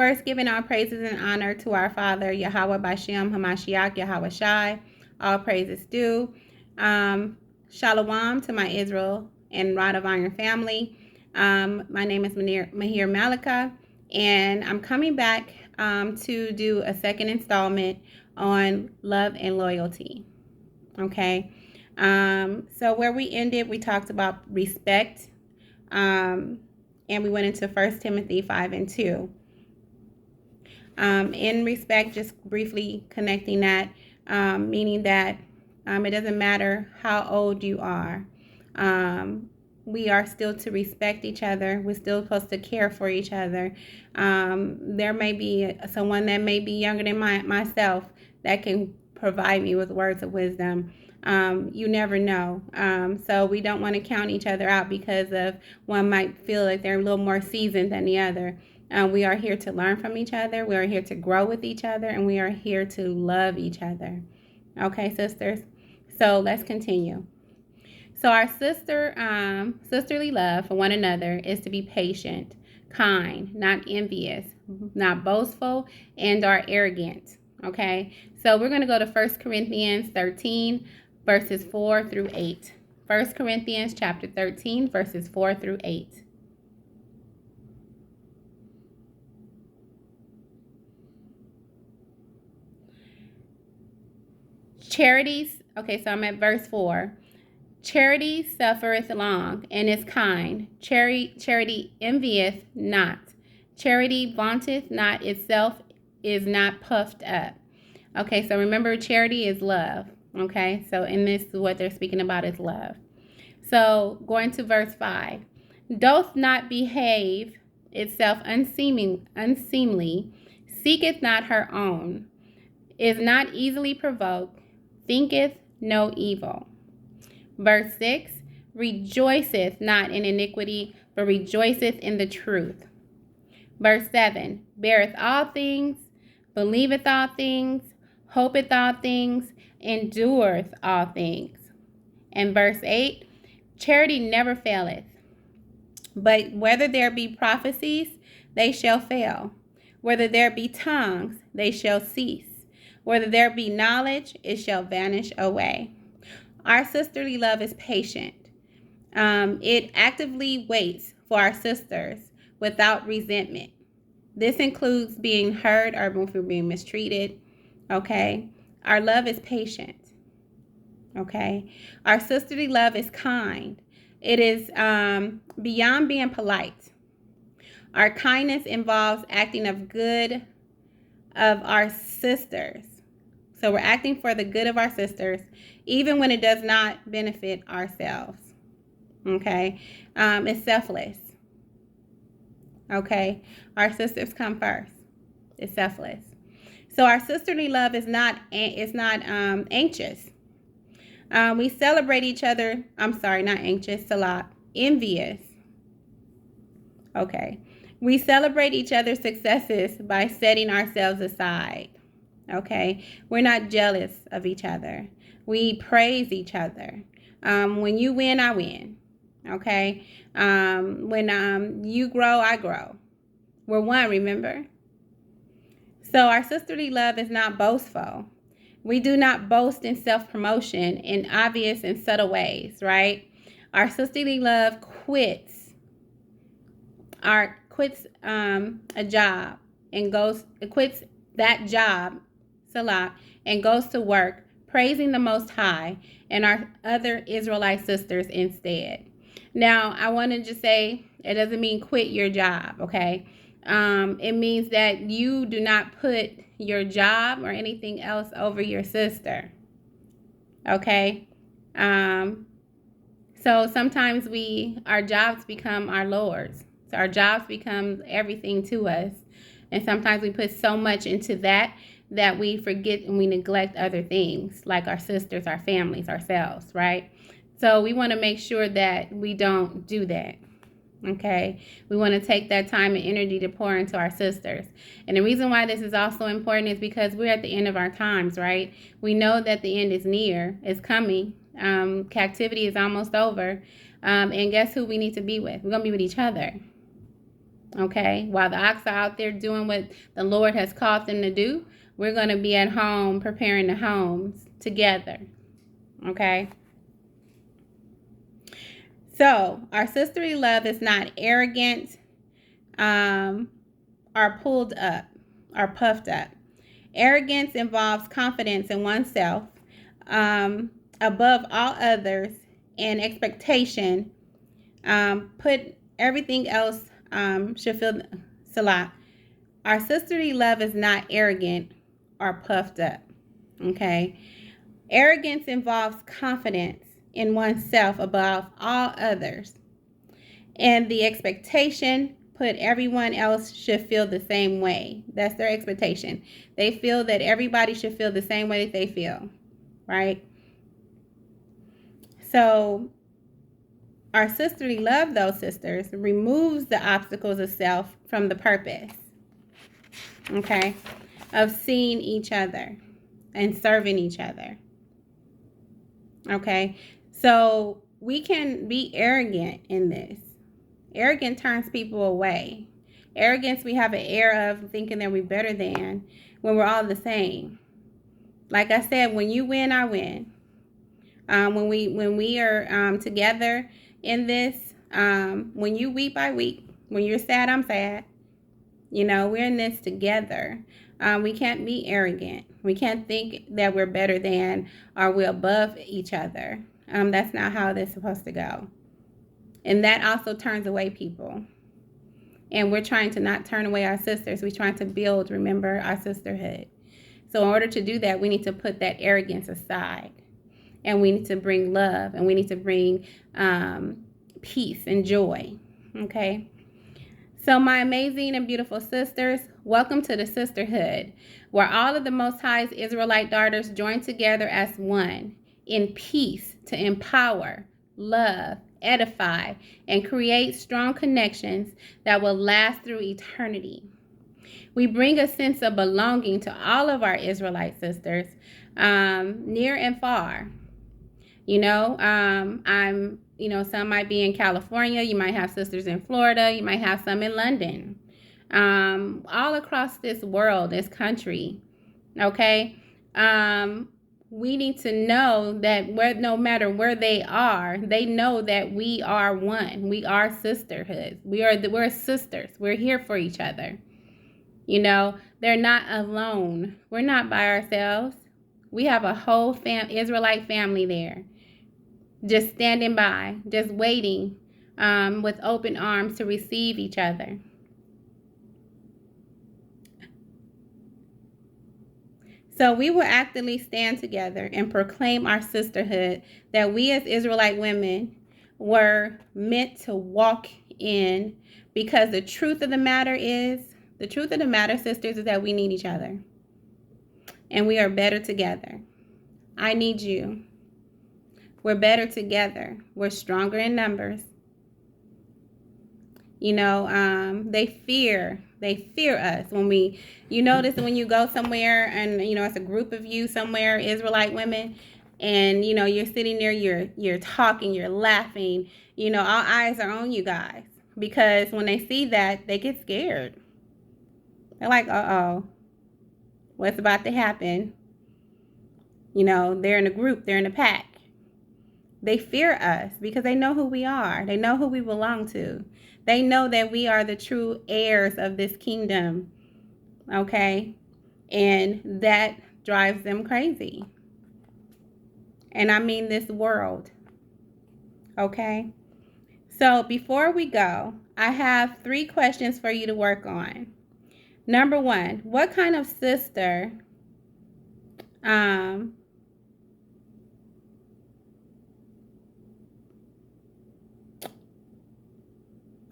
First, giving all praises and honor to our Father, Yahweh Bashem Hamashiach Yahweh Shai. All praises due. Shalom to my Israel and Rod of Iron family. My name is Mahir Malika, and I'm coming back to do a second installment on love and loyalty. Okay. So where we ended, we talked about respect, and we went into 1 Timothy 5 and 2. In respect, just briefly connecting that, meaning that it doesn't matter how old you are. We are still to respect each other. We're still supposed to care for each other. There may be someone that may be younger than myself that can provide me with words of wisdom. You never know. So we don't want to count each other out because of one might feel like they're a little more seasoned than the other. We are here to learn from each other. We are here to grow with each other, and we are here to love each other. Okay, sisters? So let's continue. So our sisterly love for one another is to be patient, kind, not envious, not boastful, and are arrogant. Okay, so we're going to go to 1 Corinthians 13, verses 4 through 8. 1 Corinthians chapter 13, verses 4 through 8. Charities, okay, so I'm at verse 4. Charity suffereth long, and is kind. Charity envieth not. Charity vaunteth not itself, is not puffed up. Okay, so remember, charity is love. Okay, so in this, what they're speaking about is love. So going to verse 5. Doth not behave itself unseemly, seeketh not her own, is not easily provoked, thinketh no evil. Verse 6, rejoiceth not in iniquity, but rejoiceth in the truth. Verse 7, beareth all things, believeth all things, hopeth all things, endureth all things. And verse 8, charity never faileth, but whether there be prophecies, they shall fail. Whether there be tongues, they shall cease. Whether there be knowledge, it shall vanish away. Our sisterly love is patient. It actively waits for our sisters without resentment. This includes being hurt or if we're being mistreated. Okay. Our love is patient. Okay. Our sisterly love is kind. It is beyond being polite. Our kindness involves acting of good of our sisters. So we're acting for the good of our sisters, even when it does not benefit ourselves. Okay. It's selfless. Okay. Our sisters come first. It's selfless. So our sisterly love is not anxious. We celebrate each other. I'm sorry, not anxious, Salat. Envious. Okay. We celebrate each other's successes by setting ourselves aside. Okay. We're not jealous of each other. We praise each other. When you win, I win. Okay. When you grow, I grow. We're one, remember? So our sisterly love is not boastful. We do not boast in self-promotion in obvious and subtle ways, right? Our sisterly love quits a job and quits that job, Salah, and goes to work praising the Most High and our other Israelite sisters instead. Now, I want to just say it doesn't mean quit your job, okay? It means that you do not put your job or anything else over your sister, okay? So sometimes our jobs become our lords. So our jobs become everything to us. And sometimes we put so much into that we forget and we neglect other things like our sisters, our families, ourselves, right? So we want to make sure that we don't do that. Okay, we want to take that time and energy to pour into our sisters. And the reason why this is also important is because we're at the end of our times, right? We know that the end is near, it's coming. Captivity is almost over. And guess who we need to be with? We're going to be with each other. Okay, while the ox are out there doing what the Lord has called them to do, we're going to be at home preparing the homes together. Okay. So our sisterly love is not arrogant, or pulled up, or puffed up. Arrogance involves confidence in oneself, above all others, and expectation. Put everything else, should feel Salah. Our sisterly love is not arrogant or puffed up. Okay. Arrogance involves confidence in oneself above all others. And the expectation, put everyone else should feel the same way. That's their expectation. They feel that everybody should feel the same way that they feel, right? So our sisterly love, though, sisters, removes the obstacles of self from the purpose, okay, of seeing each other and serving each other. Okay, so we can be arrogant in this. Arrogance turns people away. Arrogance, we have an air of thinking that we're better than when we're all the same. Like I said, when you win, I win. When we are together in this, when you weep, I weep. When you're sad, I'm sad. You know, we're in this together. We can't be arrogant. We can't think that we're better than or we're above each other. That's not how this is supposed to go. And that also turns away people. And we're trying to not turn away our sisters. We're trying to build, remember, our sisterhood. So in order to do that, we need to put that arrogance aside. And we need to bring love. And we need to bring peace and joy. Okay? So my amazing and beautiful sisters, welcome to the sisterhood, where all of the Most High's Israelite daughters join together as one in peace to empower, love, edify, and create strong connections that will last through eternity. We bring a sense of belonging to all of our Israelite sisters, near and far. Some might be in California. You might have sisters in Florida. You might have some in London. All across this world, this country. Okay. We need to know that no matter where they are, they know that we are one. We are sisterhood. We're sisters. We're here for each other. They're not alone. We're not by ourselves. We have a whole Israelite family there, just standing by, just waiting with open arms to receive each other. So we will actively stand together and proclaim our sisterhood that we as Israelite women were meant to walk in, because the truth of the matter, sisters, is that we need each other. And we are better together. I need you. We're better together. We're stronger in numbers. They fear us when you notice when you go somewhere and, it's a group of you somewhere, Israelite women, and, you're sitting there, you're talking, you're laughing, all eyes are on you guys, because when they see that, they get scared. They're like, uh-oh, what's about to happen? They're in a group, they're in a pack. They fear us because they know who we are. They know who we belong to. They know that we are the true heirs of this kingdom, okay? And that drives them crazy. And I mean this world, okay? So before we go, I have 3 questions for you to work on. Number 1, what kind of sister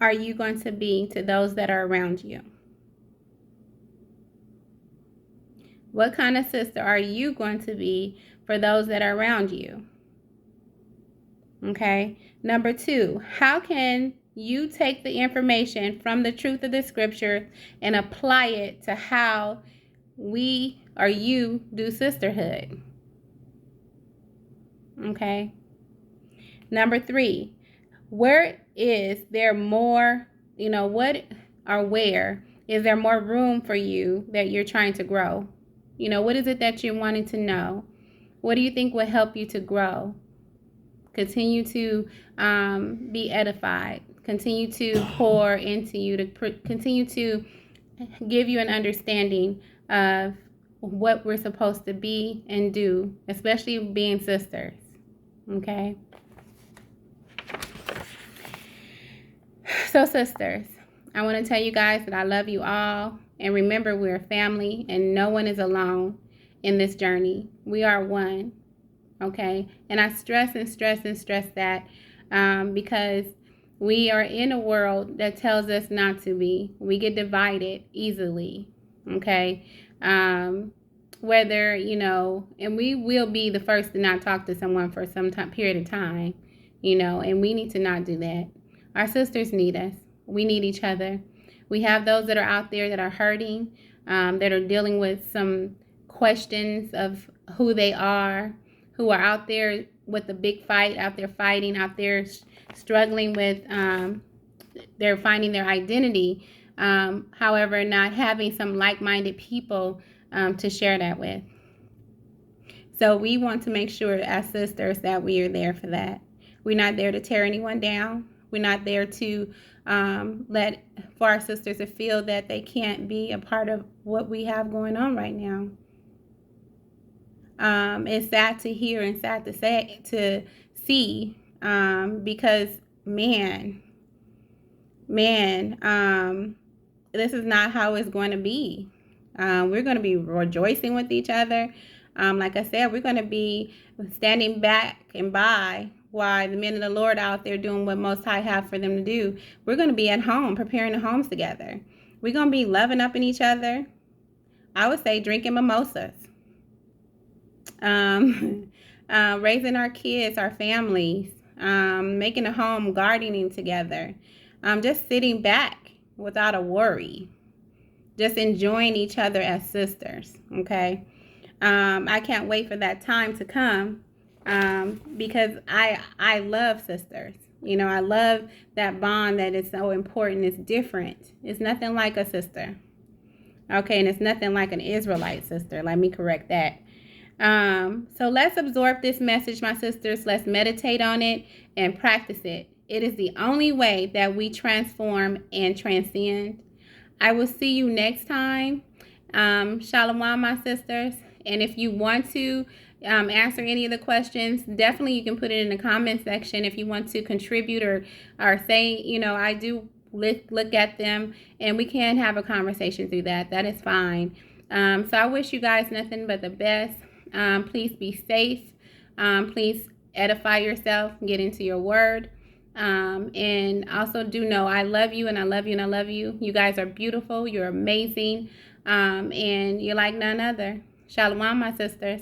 are you going to be to those that are around you? What kind of sister are you going to be for those that are around you? Okay. Number 2, how can you take the information from the truth of the scripture and apply it to how we or you do sisterhood? Okay. Number 3, where is there more, what or where? Is there more room for you that you're trying to grow? You know, what is it that you're wanting to know? What do you think will help you to grow? Continue to be edified. Continue to pour into you, to continue to give you an understanding of what we're supposed to be and do, especially being sisters. Okay? So, sisters, I want to tell you guys that I love you all. And remember, we're a family and no one is alone in this journey. We are one. Okay? And I stress that because we are in a world that tells us not to be. We get divided easily. Okay? Whether, you know, and we will be the first to not talk to someone for some period of time, you know, and we need to not do that. Our sisters need us. We need each other. We have those that are out there that are hurting, that are dealing with some questions of who they are, who are out there with the big fight, out there fighting, out there struggling with, they're finding their identity. However, not having some like-minded people to share that with. So we want to make sure as sisters that we are there for that. We're not there to tear anyone down. We're not there to let for our sisters to feel that they can't be a part of what we have going on right now. It's sad to hear and sad to see because man, this is not how it's going to be. We're going to be rejoicing with each other. Like I said, we're going to be standing back and by while the men of the Lord out there doing what Most High have for them to do. We're going to be at home, preparing the homes together. We're going to be loving up in each other. I would say drinking mimosas. Raising our kids, our families, making a home, gardening together. Just sitting back without a worry. Just enjoying each other as sisters, okay? I can't wait for that time to come because I love sisters. You know, I love that bond that is so important. It's different. It's nothing like a sister, okay? And it's nothing like an Israelite sister. Let me correct that. So let's absorb this message, my sisters. Let's meditate on it and practice it. It is the only way that we transform and transcend. I will see you next time. Shalom, my sisters. And if you want to answer any of the questions, definitely you can put it in the comment section. If you want to contribute or say, you know, I do look at them and we can have a conversation through that. That is fine. So I wish you guys nothing but the best. Please be safe. Please edify yourself, get into your word. And also do know I love you and I love you and I love you. You guys are beautiful. You're amazing. And you're like none other. Shalom, my sisters.